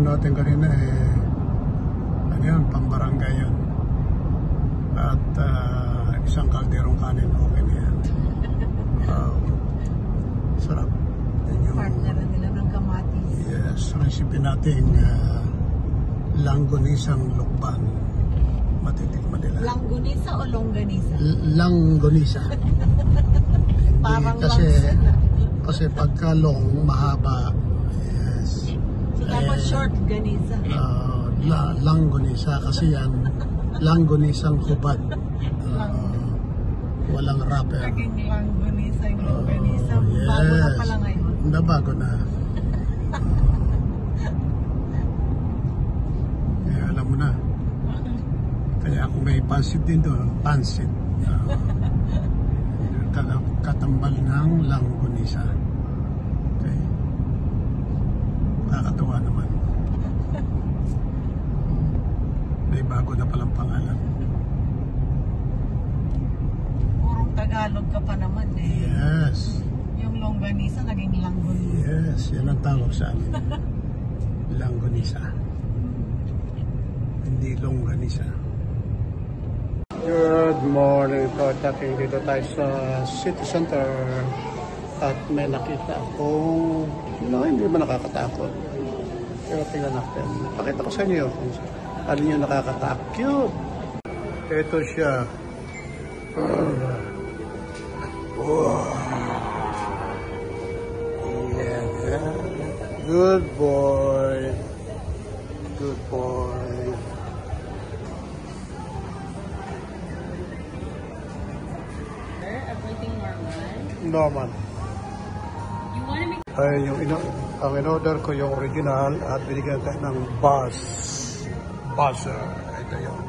natin kanina ano yun, pambarangay yun. At isang kalderong kanin, okay na yan. Sarap. Partner nila ng kamatis. Yes, recipe natin langgonisang lukban. Matitikman nila. Langgonisa o longganisa? Langgonisa. Parang kasi pagka long, mahaba. Yes. So dapat short ganisa. Langgonisa kasi yan. Langgonisang hubad. Walang wrapper. Naging langgonisa yung longganisa. Yes. Bago na pala ngayon. Bago na. Alam mo na. Kaya kung may pansit din doon, pansit. Katambal ng langgonisa. Okay. Nakakatuwa naman. May bago na palang pangalan. Purong Tagalog ka pa naman eh. Yes. Yung longganisa naging langgonisa. Yes, yan ang tawag sa amin. Langgonisa. Hindi longganisa. Good morning po. Taking dito tayo sa city center at may nakita akong hindi ba nakakatakot. Pero tingnan natin. Pakita ko sa inyo kung ano yung nakakatakot. Cute! Ito siya. Wow! Yeah. Good boy. Good boy. Everything Normal. normal. You want to make... Ay, ang in-order ko yung original at binigyan tayo ng buzzer. Ito yung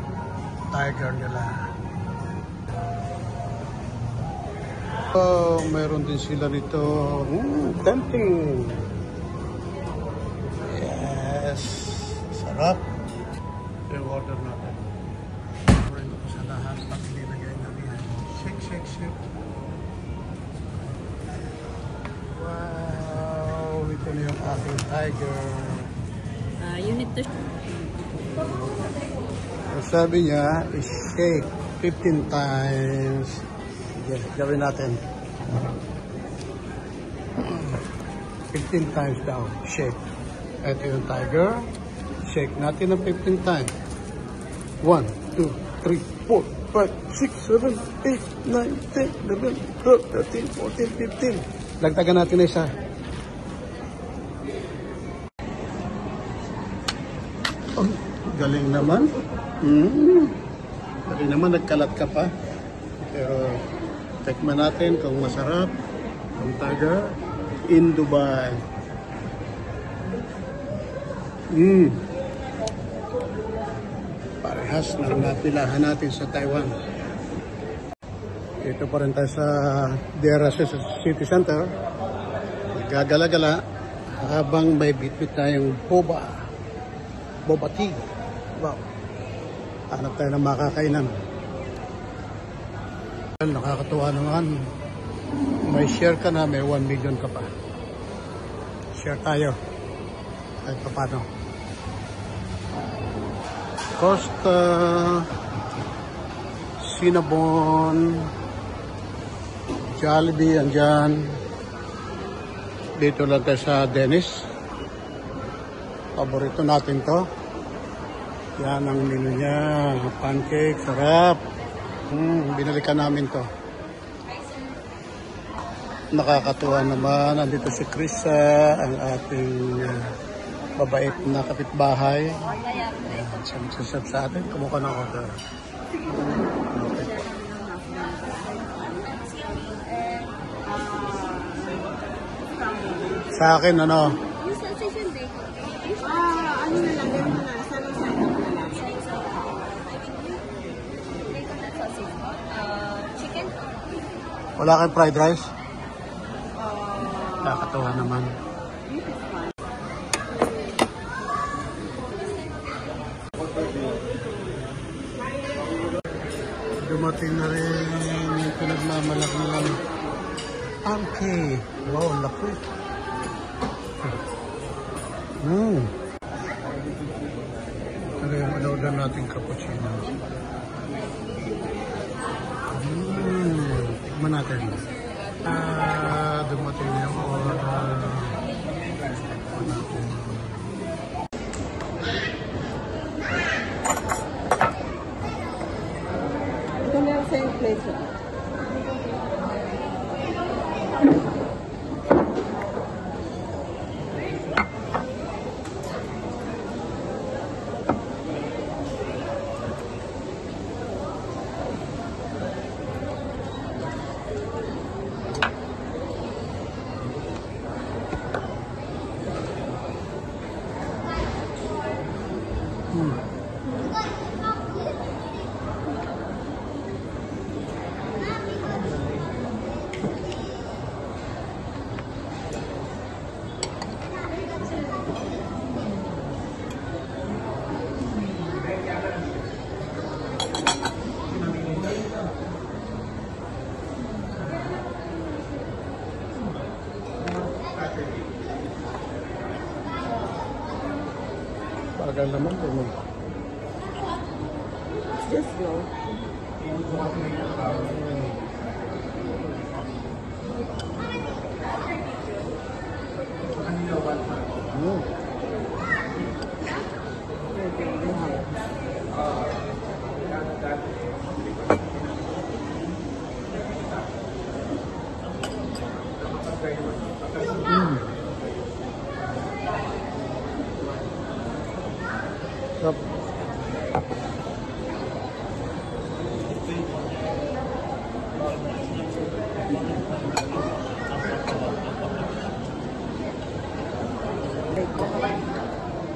tiger nila. Oh, mayroon din sila nito. Tempting. Yes. Sarap. Yung order natin. Order ko sa lahat pag nilagay namin. Shake, shake, shake. Wow. Ito na yung aking tiger. You need to... Sabi niya, shake 15 times. Okay, gawin natin. 15 times daw. Shake. Ito yung tiger. Shake natin ng 15 times. 1, 2, 3, 4, 5, 6, 7, 8, 9, 10, 11, 12, 13, 14, 15. Lagtagan natin na isa. Oh, galing naman. Galing naman, nagkalat ka pa. Pero tikman natin kung masarap ang tiger in Dubai. Parehas ng napilahan natin sa Taiwan. Ito pa rin tayo sa Dera City Center. Nagagala-gala habang may bitbit tayong boba tea. Wow. Hanap tayo ng makakainan. Nakakatuwa naman. May share ka na, may 1 million ka pa. Share tayo. Kahit pa paano. Costa, Cinnabon, Jollibee, andyan. Dito lang tayo sa Dennis. Paborito natin to. Yan ang menu niya. Pancake, sarap. Binalikan namin to. Nakakatuwa naman. Andito si Krisa, ang ating mabait na kapitbahay. Ayan, siya magsasab sa atin. Kumuha ng order. Okay. Sa akin, ano? Yung sensation day. Ano na lang, ganun na. Sana-sana na lang. Chicken? Wala kang fried rice? Nakakatuwa naman. Dumating na rin yung pinagmamalaki nilang pancake. Wow, laki. order natin cappuccino. Tikman natin. Dumating yung order. Tikman natin. Ito na yung same place. Pagal naman din. It's just slow. Sarap.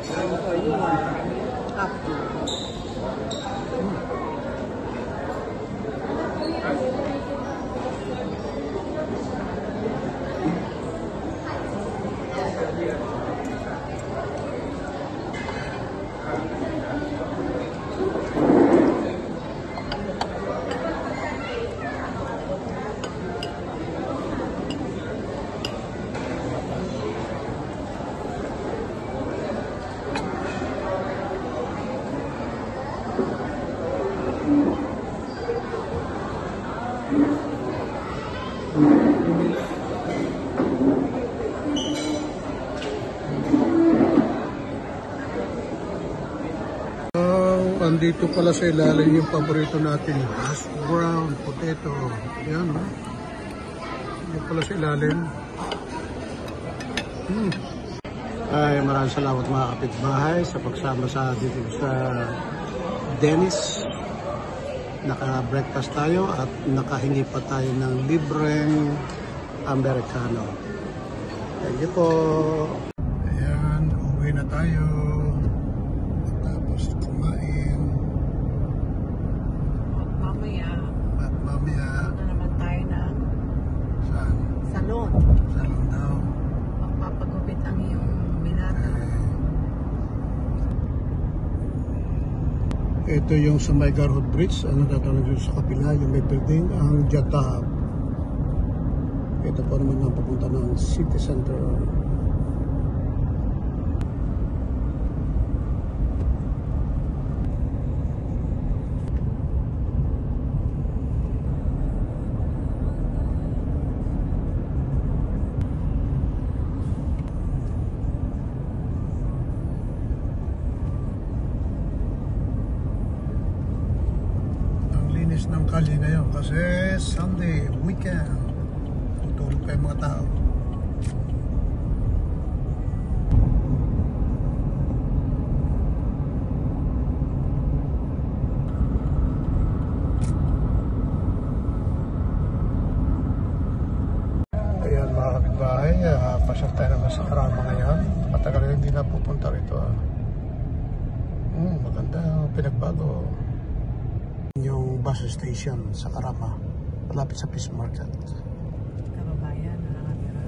So you want up. Andito pala sa ilalim yung paborito natin, hash brown potato. Yan, oh. Andito pala sa ilalim. Ay, maraming salamat mga kapitbahay sa pagsama sa dito sa Dennis. Naka-breakfast tayo at nakahingi pa tayo ng libreng Americano. Thank you po. Ayan, uwi na tayo. Tapos kumain. At mamaya. Na naman tayo ng Saan? salon. Salon daw. Magpapagupit ang iyong binata. Ito yung sa May Garhood Bridge. Ano tatawag dito sa kapila? Yung may building, ang Jata. Ito po naman ang papunta ng City Center. Ng kalye ngayon kasi Sunday, weekend, tutulog kayo mga tao. Ayan mga kapitbahay, pasyal tayo naman sa Carama ngayon. Matagal na hindi na pupunta rito. Maganda, pinagbago yung bus station sa Carama, malapit sa Fish Market. Kababayan, nakakatira.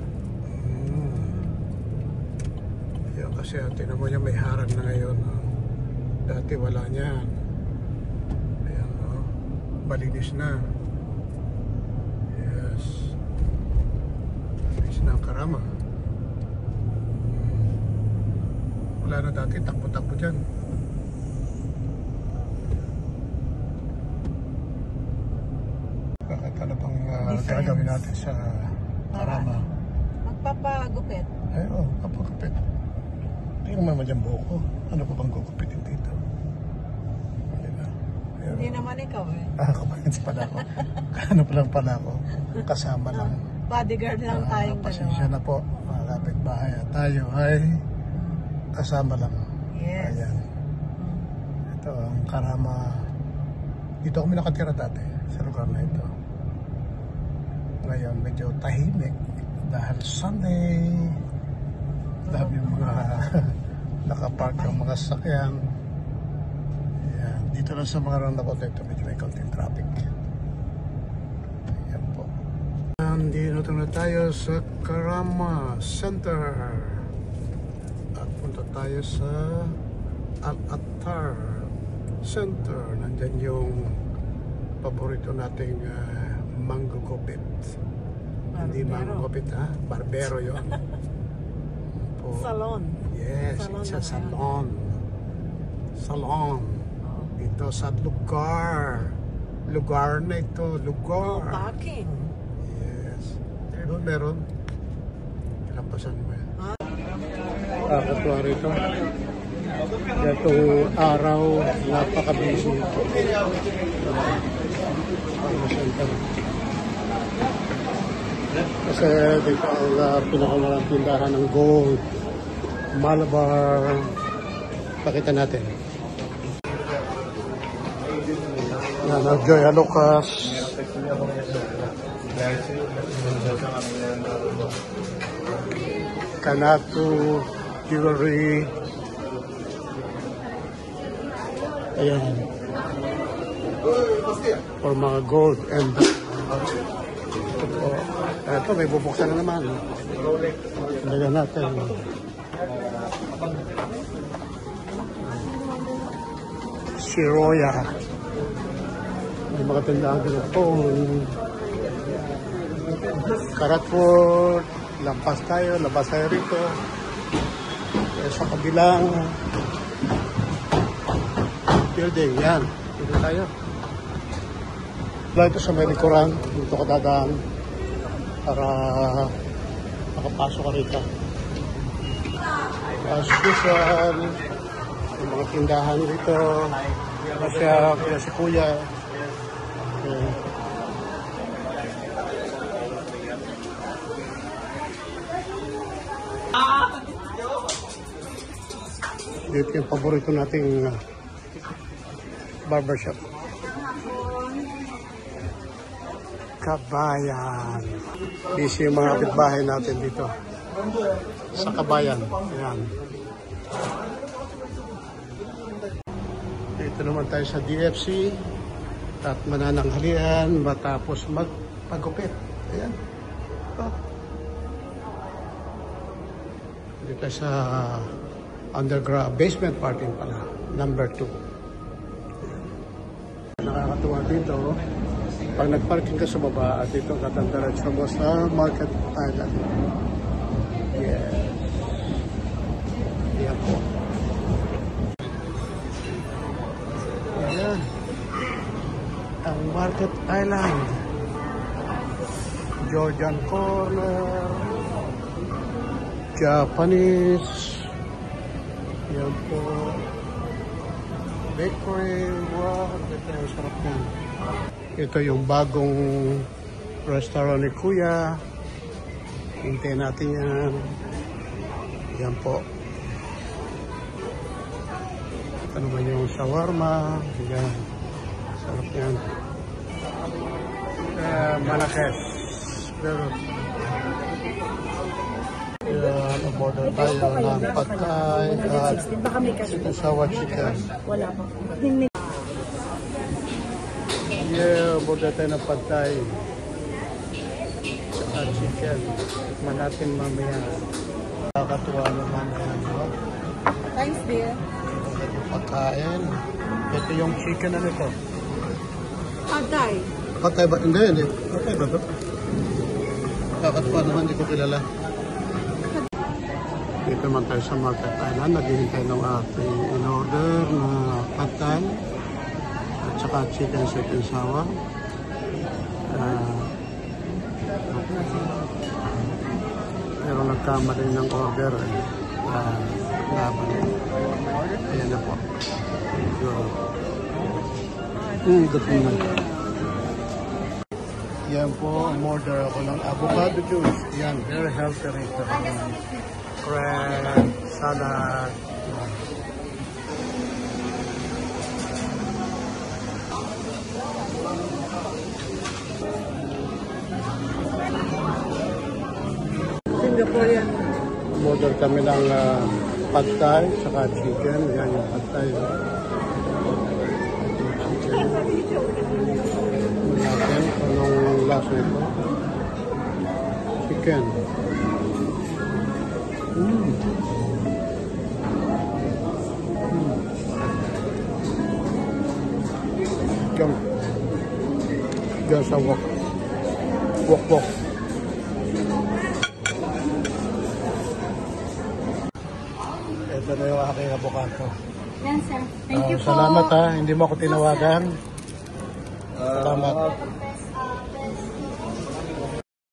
Yan kasi tinan mo yung may harang na ngayon. Dati wala niyan. Ayan, malinis na. Yes. Malinis na ang Carama. Wala na dati, takbo-takbo dyan. gagawin natin sa Karama? Magpapagupit. Ay, kapagupit. Tingnan mo naman yung buhok ko. Ano pa bang gugupitin dito? Diba? Hindi naman ikaw eh. Kapagins pala ako. Ano pa lang pala ako. Kasama lang. Bodyguard lang tayong Pasensya dalawa. na po, mga kapitbahay. At tayo ay kasama lang. Yes. Ayan. Ito ang Karama. Dito kami nakatira dati sa lugar na ito. Ngayon medyo tahimik dahil Sunday. Dami mga nakapark ng mga sasakyan. Ayan. Dito lang sa mga roundabout ito medyo may konting traffic. Ayan po. Dito na tayo sa Karama Center. At punta tayo sa Al-Attar Center. Nandyan yung paborito nating mango gupit. Hindi mango gupit ha, barbero yun. Po. Salon. Yes, Salon it's a na salon. Salon. Ito sa lugar. Lugar na ito, lugar. Parking. Yes. Doon meron. Lampasan mo yan. Kakatuwa rito. Itong araw, napaka-busy. Center. Kasi dito ang pinakamalang tindahan ng gold. Malabar. Pakita natin. Yan, Joy Lucas. Kanatu Jewelry. Ayan. For mga gold and ito may bubuksan na naman. Lagyan natin. Shiroya. May mga tindahan ng phone. Karatford. Labas tayo rito. Sa kabilang building. Yan. Dito tayo. Ito sa may likuran. Dito ka dadaan para makapasok ka rito. As usual, yung mga tindahan dito. Kaya si Kuya. Okay. Dito yung paborito nating barbershop. Kabayan. Busy yung mga kapitbahay natin dito. Sa Kabayan. Ayan. Dito naman tayo sa DFC. At manananghalian matapos magpagupit. Ayan. Dito sa underground basement parking pala. Number 2. Nakakatuwa dito. Pag nagparking ka sa baba at ito katandaratsa mo sa Market Island. Yes. Yan po. Ayan. Ang Market Island. Georgian Corner. Japanese. Yan po. Bakery. Wow. Ito yung sarap yan. Ito yung bagong restaurant ni Kuya. Hintayin natin yan. Yan po. Ito naman yung shawarma. Yan. Sarap yan. Malakes. Pero yan, order tayo ng patay at sinasawa chicken. Wala pa. Yeah, order tayo ng patay at chicken. Tikman natin mamaya. Nakakatuwa naman yan. Thanks, dear. Ito pagkain. Ito yung chicken na nito. Patay. Patay ba? Hindi. Patay ba ito? Nakakatuwa naman, hindi ko kilala. Dito man tayo sa Market Island. Naghihintay ng ating in-order na patay at saka chicken sweet and sour. Pero nagkamali ng order. Laban. Ayan na po. Gutom na. Yan po, order ako ng avocado juice. Yan, very healthy rin ito. Crab, salad. Singaporean. Order kami ng pad thai, saka chicken. Yan yung pad thai. Natin, anong lasa ito? Chicken. Diyan sa wok. Wok. Ito na yung aking avocado. Yan, sir. Thank you po. Salamat ha, hindi mo ako tinawagan. Salamat.